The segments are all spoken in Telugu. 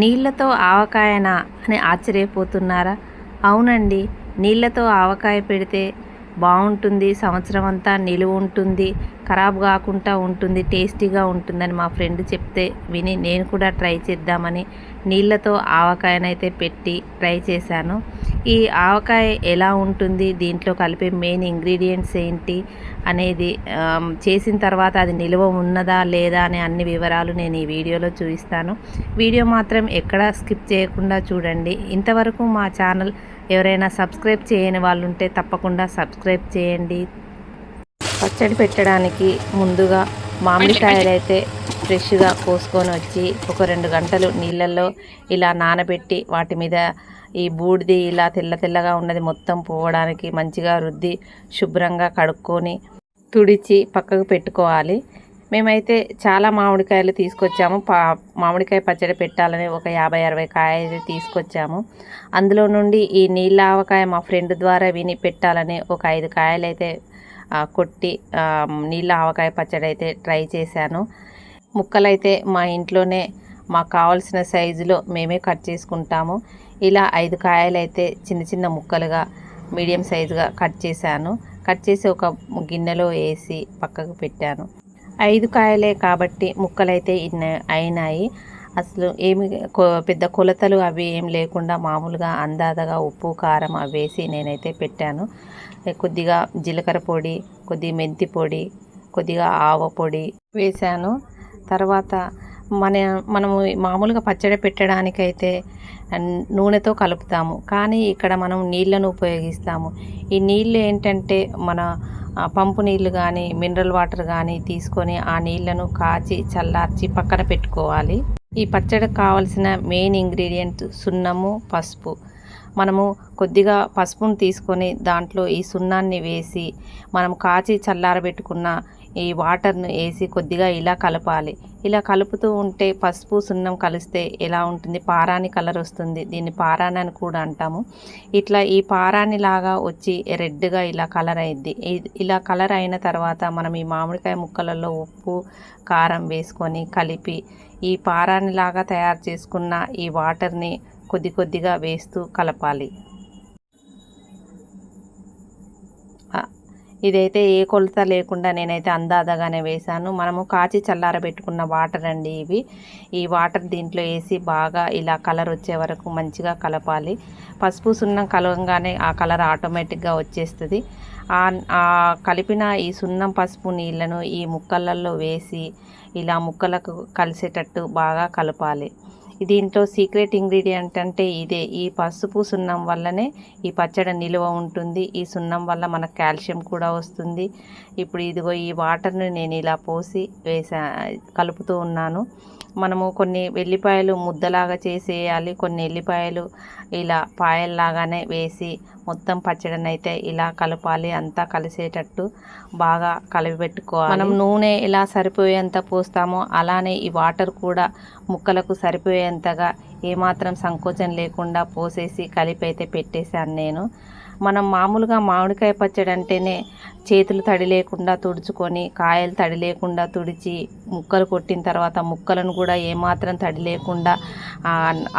నీళ్ళతో ఆవకాయనా అని ఆశ్చర్యపోతున్నారా? అవునండి. నీళ్ళతో ఆవకాయ పెడితే బాగుంటుంది, సంవత్సరం అంతా నిలువ ఉంటుంది, ఖరాబ్ కాకుండా ఉంటుంది, టేస్టీగా ఉంటుందని మా ఫ్రెండ్ చెప్తే విని నేను కూడా ట్రై చేద్దామని నీళ్ళతో ఆవకాయనైతే పెట్టి ట్రై చేశాను. ఈ ఆవకాయ ఎలా ఉంటుంది, దీంట్లో కలిపే మెయిన్ ఇంగ్రీడియంట్స్ ఏంటి అనేది చేసిన తర్వాత అది నిలువ ఉన్నదా లేదా అనే అన్ని వివరాలు నేను ఈ వీడియోలో చూపిస్తాను. వీడియో మాత్రం ఎక్కడా స్కిప్ చేయకుండా చూడండి. ఇంతవరకు మా ఛానల్ ఎవరైనా సబ్స్క్రైబ్ చేయని వాళ్ళు ఉంటే తప్పకుండా సబ్స్క్రైబ్ చేయండి. పచ్చడి పెట్టడానికి ముందుగా మామిడికాయలు అయితే ఫ్రెష్గా కోసుకొని వచ్చి ఒక 2 గంటలు నీళ్ళల్లో ఇలా నానబెట్టి వాటి మీద ఈ బూడిది ఇలా తెల్ల తెల్లగా ఉన్నది మొత్తం పోవడానికి మంచిగా రుద్ది శుభ్రంగా కడుక్కొని తుడిచి పక్కకు పెట్టుకోవాలి. మేమైతే చాలా మామిడికాయలు తీసుకొచ్చాము. మామిడికాయ పచ్చడి పెట్టాలని ఒక 50-60 కాయలు తీసుకొచ్చాము. అందులో నుండి ఈ నీళ్ళ ఆవకాయ మా ఫ్రెండ్ ద్వారా విని పెట్టాలని ఒక 5 కాయలు అయితే కొట్టి నీళ్ళ ఆవకాయ పచ్చడి అయితే ట్రై చేశాను. ముక్కలైతే మా ఇంట్లోనే మాకు కావాల్సిన సైజులో మేమే కట్ చేసుకుంటాము. ఇలా 5 కాయలు అయితే చిన్న చిన్న ముక్కలుగా మీడియం సైజుగా కట్ చేశాను. కట్ చేసి ఒక గిన్నెలో వేసి పక్కకు పెట్టాను. 5 కాయలే కాబట్టి ముక్కలైతే ఇన్ని అయినాయి. అసలు ఏమి పెద్ద కొలతలు అవి ఏం లేకుండా మామూలుగా అందాదగా ఉప్పు కారం అవి వేసి నేనైతే పెట్టాను. కొద్దిగా జీలకర్ర పొడి, కొద్దిగా మెంతి పొడి, కొద్దిగా ఆవ పొడి వేశాను. తర్వాత మనము మామూలుగా పచ్చడి పెట్టడానికైతే నూనెతో కలుపుతాము, కానీ ఇక్కడ మనం నీళ్ళను ఉపయోగిస్తాము. ఈ నీళ్ళు ఏంటంటే మన పంపు నీళ్ళు కానీ మినరల్ వాటర్ కానీ తీసుకొని ఆ నీళ్ళను కాచి చల్లార్చి పక్కన పెట్టుకోవాలి. ఈ పచ్చడికి కావాల్సిన మెయిన్ ఇంగ్రీడియంట్ సున్నము, పసుపు. మనము కొద్దిగా పసుపును తీసుకొని దాంట్లో ఈ సున్నాన్ని వేసి మనం కాచి చల్లారబెట్టుకున్న ఈ వాటర్ను వేసి కొద్దిగా ఇలా కలపాలి. ఇలా కలుపుతూ ఉంటే పసుపు సున్నం కలిస్తే ఎలా ఉంటుంది, పారాని కలర్ వస్తుంది. దీన్ని పారాని అని కూడా అంటాము. ఇట్లా ఈ పారాని లాగా వచ్చి రెడ్గా ఇలా కలర్ అయింది. ఇలా కలర్ అయిన తర్వాత మనం ఈ మామిడికాయ ముక్కలలో ఉప్పు కారం వేసుకొని కలిపి ఈ పారాని లాగా తయారు చేసుకున్న ఈ వాటర్ని కొద్ది కొద్దిగా వేస్తూ కలపాలి. ఇదైతే ఏ కొలత లేకుండా నేనైతే అందాదగానే వేశాను. మనము కాచి చల్లారబెట్టుకున్న వాటర్ అండి ఇవి. ఈ వాటర్ దీంట్లో వేసి బాగా ఇలా కలర్ వచ్చే వరకు మంచిగా కలపాలి. పసుపు సున్నం కలవగానే ఆ కలర్ ఆటోమేటిక్గా వచ్చేస్తుంది. ఆ కలిపిన ఈ సున్నం పసుపు నీళ్ళను ఈ ముక్కలలో వేసి ఇలా ముక్కలకు కలిసేటట్టు బాగా కలపాలి. దీంట్లో సీక్రెట్ ఇంగ్రీడియంట్ అంటే ఇదే. ఈ పసుపు సున్నం వల్లనే ఈ పచ్చడి నిలువ ఉంటుంది. ఈ సున్నం వల్ల మనకు కాల్షియం కూడా వస్తుంది. ఇప్పుడు ఇదిగో ఈ వాటర్ని నేను ఇలా పోసి కలుపుతూ ఉన్నాను. మనము కొన్ని వెల్లిపాయలు ముద్దలాగా చేసేయాలి, కొన్ని ఎల్లిపాయలు ఇలా పాయల్లాగానే వేసి మొత్తం పచ్చడిని అయితే ఇలా కలపాలి. అంతా కలిసేటట్టు బాగా కలిపెట్టుకోవాలి. మనం నూనె ఎలా సరిపోయేంత పోస్తామో అలానే ఈ వాటర్ కూడా ముక్కలకు సరిపోయేంతగా ఏమాత్రం సంకోచం లేకుండా పోసేసి కలిపి అయితే పెట్టేశాను నేను. మనం మామూలుగా మామిడికాయ పచ్చడి అంటేనే చేతులు తడి లేకుండా తుడుచుకొని కాయలు తడి లేకుండా తుడిచి ముక్కలు కొట్టిన తర్వాత ముక్కలను కూడా ఏమాత్రం తడి లేకుండా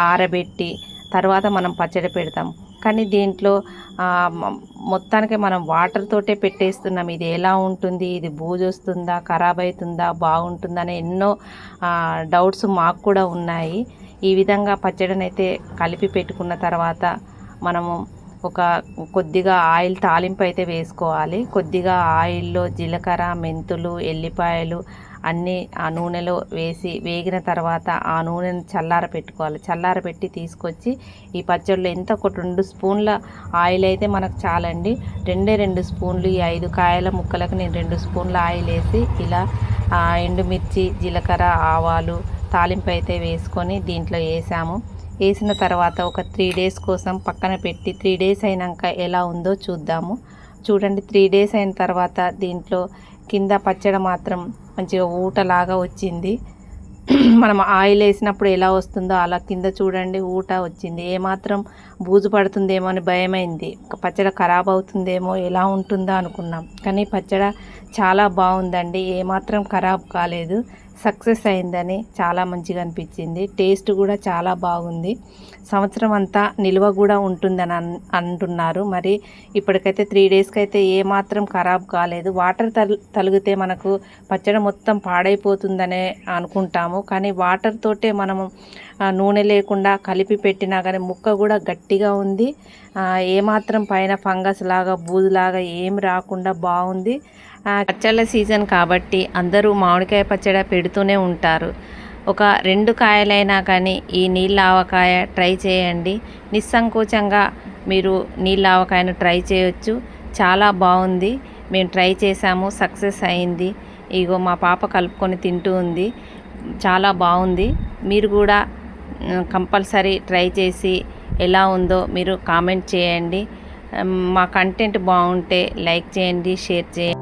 ఆరబెట్టి తర్వాత మనం పచ్చడి పెడతాం. కానీ దీంట్లో మొత్తానికి మనం వాటర్ తోటే పెట్టేస్తున్నాం. ఇది ఎలా ఉంటుంది, ఇది బూజు వస్తుందా, ఖరాబ్ అవుతుందా, బాగుంటుందా అనే ఎన్నో డౌట్స్ మాకు కూడా ఉన్నాయి. ఈ విధంగా పచ్చడిని అయితే కలిపి పెట్టుకున్న తర్వాత మనము ఒక కొద్దిగా ఆయిల్ తాలింపు అయితే వేసుకోవాలి. కొద్దిగా ఆయిల్లో జీలకర్ర, మెంతులు, ఎల్లిపాయలు అన్నీ ఆ నూనెలో వేసి వేగిన తర్వాత ఆ నూనెను చల్లారపెట్టుకోవాలి. చల్లారపెట్టి తీసుకొచ్చి ఈ పచ్చడిలో ఎంత ఒక 2 స్పూన్ల ఆయిల్ అయితే మనకు చాలండి. 2 స్పూన్లు ఈ 5 కాయల ముక్కలకు నేను 2 స్పూన్ల ఆయిల్ వేసి ఇలా ఎండుమిర్చి, జీలకర్ర, ఆవాలు తాలింపు అయితే వేసుకొని దీంట్లో వేసాము. వేసిన తర్వాత ఒక 3 డేస్ కోసం పక్కన పెట్టి 3 డేస్ అయినాక ఎలా ఉందో చూద్దాము. చూడండి, 3 డేస్ అయిన తర్వాత దీంట్లో కింద పచ్చడి మాత్రం మంచిగా ఊటలాగా వచ్చింది. మనం ఆయిల్ వేసినప్పుడు ఎలా వస్తుందో అలా కింద చూడండి ఊట వచ్చింది. ఏమాత్రం బూజు పడుతుందేమో అని భయమైంది. పచ్చడి ఖరాబ్ అవుతుందేమో, ఎలా ఉంటుందో అనుకున్నాం. కానీ పచ్చడి చాలా బాగుందండి, ఏమాత్రం ఖరాబ్ కాలేదు. సక్సెస్ అయిందని చాలా మంచిగా అనిపించింది. టేస్ట్ కూడా చాలా బాగుంది. సంవత్సరం అంతా నిల్వ కూడా ఉంటుందని అంటున్నారు. మరి ఇప్పటికైతే 3 డేస్కి అయితే ఏమాత్రం ఖరాబ్ కాలేదు. వాటర్ తలిగితే మనకు పచ్చడి మొత్తం పాడైపోతుందనే అనుకుంటాము. కానీ వాటర్ తోటే మనము నూనె లేకుండా కలిపి పెట్టినా కానీ ముక్క కూడా గట్టిగా ఉంది. ఏమాత్రం పైన ఫంగస్ లాగా బూజులాగా ఏం రాకుండా బాగుంది. పచ్చళ్ళ సీజన్ కాబట్టి అందరూ మామిడికాయ పచ్చడి పెడుతూనే ఉంటారు. ఒక 2 కాయలైనా కానీ ఈ నీళ్ళ ఆవకాయ ట్రై చేయండి. నిస్సంకోచంగా మీరు నీళ్ళ ఆవకాయను ట్రై చేయొచ్చు. చాలా బాగుంది. మేము ట్రై చేసాము, సక్సెస్ అయింది. ఇగో మా పాప కలుపుకొని తింటూ ఉంది. చాలా బాగుంది. మీరు కూడా కంపల్సరీ ట్రై చేసి ఎలా ఉందో మీరు కామెంట్ చేయండి. మా కంటెంట్ బాగుంటే లైక్ చేయండి, షేర్ చేయండి.